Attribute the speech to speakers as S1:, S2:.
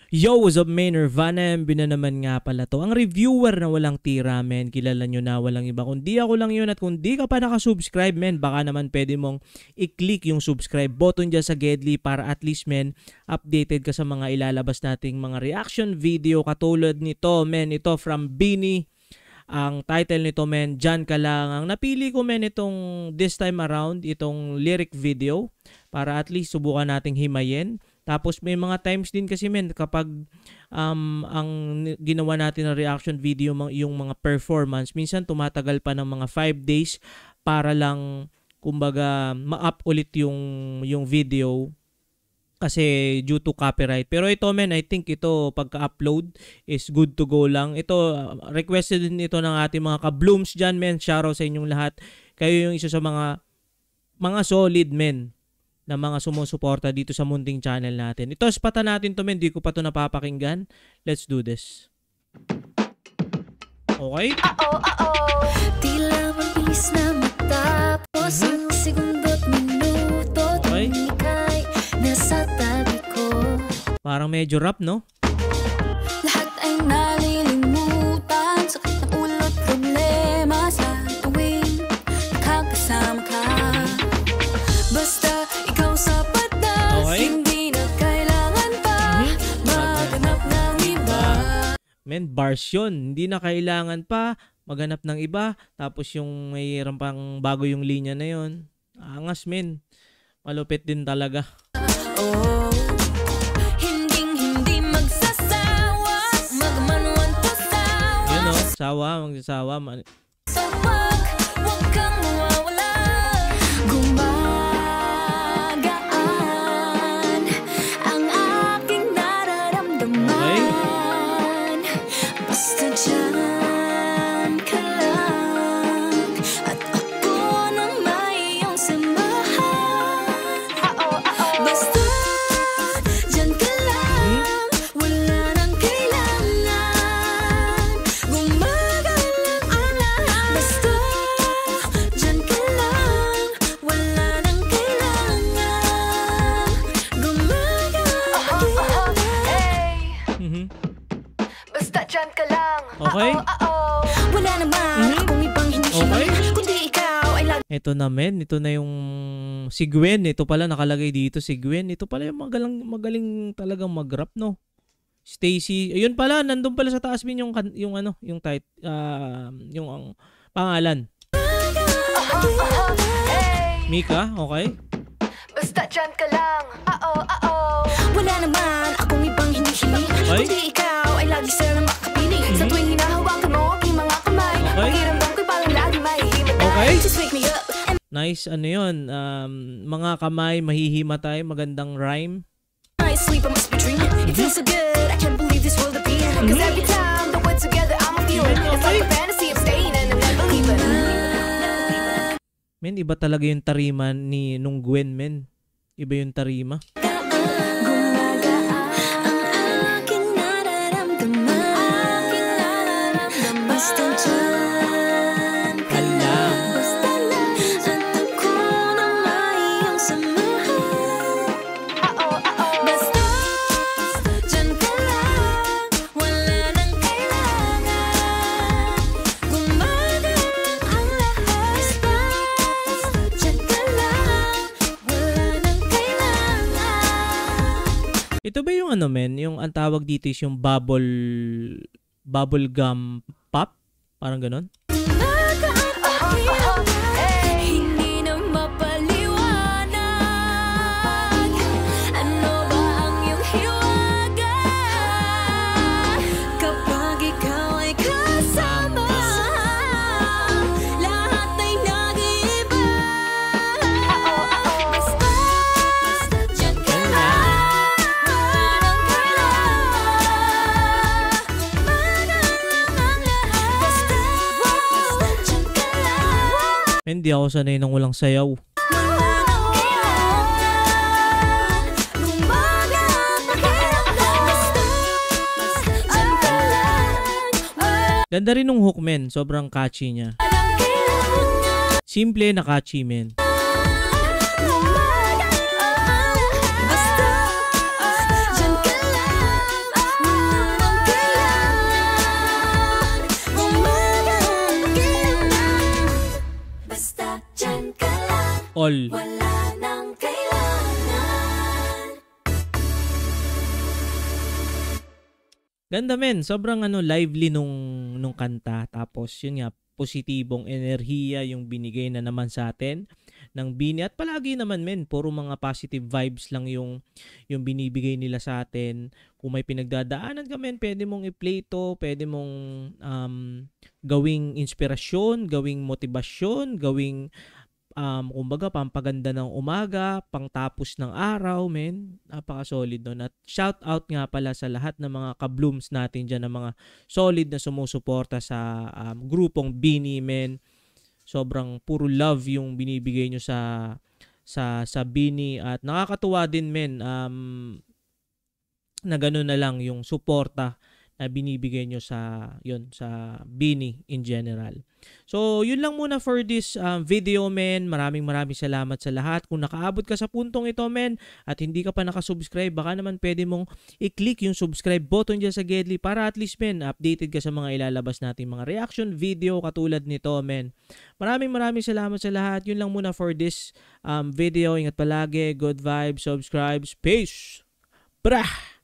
S1: Yo, what's up, man? Nirvana MB na naman nga pala to. Ang reviewer na walang tira, men. Kilala nyo na, walang iba. Kung di ako lang yun at kung di ka pa nakasubscribe, men, baka naman pwede mong i-click yung subscribe button dyan sa Gedli para at least, men, updated ka sa mga ilalabas nating mga reaction video katulad nito, men. Ito from Bini. Ang title nito, men, Dyan Ka Lang. Ang napili ko, men, itong this time around, itong lyric video para at least subukan nating himayin. Tapos may mga times din kasi, men, kapag ang ginawa natin na reaction video yung mga performance, minsan tumatagal pa ng mga 5 days para lang kumbaga ma-up ulit yung video kasi due to copyright. Pero ito, men, I think ito pagka-upload is good to go lang. Ito requested din ito ng ating mga ka-blooms dyan, men. Shoutout sa inyong lahat. Kayo yung isa sa mga solid, men, na mga sumusuporta dito sa munting channel natin. Ito, spata natin to, men. Di ko pa to napapakinggan. Let's do this. Okay?
S2: Tila mabilis na matapos ang segundo't minuto.
S1: Okay.
S2: Ika'y nasa tabi ko.
S1: Parang medyo rap, no?
S2: Lahat ay nalilimutan. Sakit ng ulo't problema sa tuwing nakakasama ka. Basta ikaw sapat na,
S1: okay.
S2: Hindi na kailangan pa maghanap ng iba.
S1: Men, bars yun. Hindi na kailangan pa maghanap ng iba. Tapos yung mayroon pang bago yung linya na yun. Angas, men. Malupit din talaga.
S2: Oh, hindi magsasawa, magmanuan to sawa.
S1: Yun, no? Sawa, magsasawa.
S2: So wag kang mawawala. Gumagaan ang aking nararamdaman. Basta dyan ka lang at ako na may iyong samahan. Basta dyan ka lang, wala nang kailangan. Gumagalang ang lahat. Basta dyan ka lang, wala nang kailangan. Gumagalang. Basta dyan ka lang.
S1: Okay?
S2: Wala naman akong ibang
S1: Okay.
S2: kundi ikaw ay lagi.
S1: Ito na, men. Ito na yung si Gwen. Ito pala nakalagay dito si Gwen. Ito pala yung magaling talagang mag-rap, no? Stacy. Ayun pala, nandun pala sa taas, men, yung pangalan. Mika, okay?
S2: Basta dyan ka lang. Wala naman akong ibang hinihiling
S1: Okay.
S2: kundi ikaw ay lagi silang makapiling. Sa tuwing hinahawakan mo aking mga kamay,
S1: Okay.
S2: pakiramdam ko'y parang lagi mahihimatay.
S1: Okay.
S2: Just wake me up and
S1: Nice, ano yun? Mga kamay, mahihimatay, magandang rhyme.
S2: I sleep, I must be dreaming. It feels so good, I can't believe this world of being. Cause every time that we're together, I'm a feeling. It's like a fantasy of staying and I'm never leaving.
S1: Men, iba talaga yung tarima nung Gwen, men. Iba yung tarima.
S2: Gumagaan ang aking nararamdaman. Basta dyan ka lang. Basta lang at ako na may iyong samahan. Basta dyan ka lang, wala nang kailangan. Gumagalang ang lahat. Basta dyan ka lang, wala nang kailangan.
S1: Ito ba yung ano, men? Yung ang tawag dito is yung bubble gum pop? Parang ganon?
S2: Hindi na mapaliwanag. Ano ba ang iyong hiwaga kapag ikaw ay kasama? Lahat ay nag-iiba. Basta dyan ka lang, wala nang kailangan. Magalang ang lahat. Basta dyan ka lang.
S1: Hindi ako sanay nang walang sayaw. Ganda rin nung hook, men. Sobrang catchy niya. Simple na catchy, men.
S2: Basta dyan ka lang. Diyan ka lang,
S1: All.
S2: wala nang kailangan.
S1: Ganda men, sobrang lively nung kanta. Tapos yun nga, positibong enerhiya yung binigay na naman sa atin ng Bini. At palagi naman men, puro mga positive vibes lang yung binibigay nila sa atin. Kung may pinagdadaanan ka men, pwede mong i-play to, pwede mong gawing inspirasyon, gawing motibasyon, gawing kumbaga pampaganda ng umaga, pangtapos ng araw, men. Napaka-solid nun. At shout out nga pala sa lahat ng mga ka-blooms natin dyan, ng mga solid na sumusuporta sa grupong Bini, men. Sobrang puro love yung binibigay nyo sa Bini. At nakakatuwa din, men, na gano'n na lang yung suporta na binibigay nyo sa Bini in general. So, yun lang muna for this video, men. Maraming salamat sa lahat. Kung nakaabot ka sa puntong ito, men, at hindi ka pa nakasubscribe, baka naman pwede mong i-click yung subscribe button dyan sa Gedli para at least, men, updated ka sa mga ilalabas natin mga reaction video katulad nito, men. Maraming salamat sa lahat. Yun lang muna for this video. Ingat palagi. Good vibes. Subscribe. Peace. Brah!